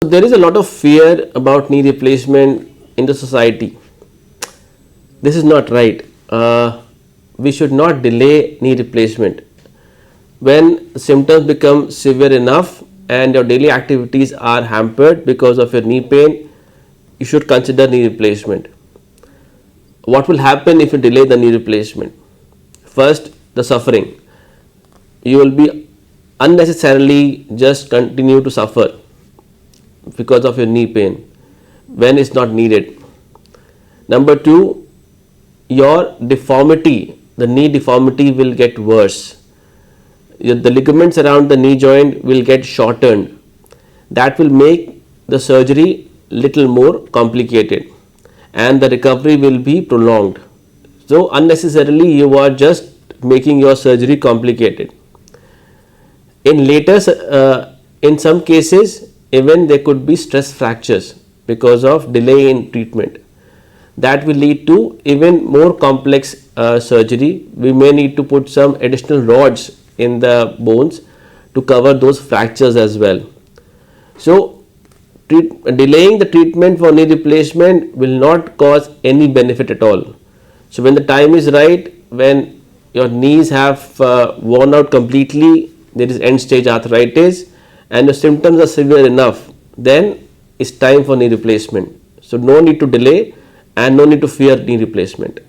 There is a lot of fear about knee replacement in the society. This is not right. We should not delay knee replacement. When symptoms become severe enough and your daily activities are hampered because of your knee pain, you should consider knee replacement. What will happen if you delay the knee replacement? First, the suffering. You will be unnecessarily just continue to suffer because of your knee pain when it's not needed. Number two, your deformity, the knee deformity will get worse. The ligaments around the knee joint will get shortened. That will make the surgery little more complicated and the recovery will be prolonged. So unnecessarily you are just making your surgery complicated. In some cases, even there could be stress fractures because of delay in treatment. That will lead to even more complex surgery. We may need to put some additional rods in the bones to cover those fractures as well. So, delaying the treatment for knee replacement will not cause any benefit at all. So, when the time is right, when your knees have worn out completely, there is end stage arthritis and your symptoms are severe enough, then it's time for knee replacement. So, no need to delay and no need to fear knee replacement.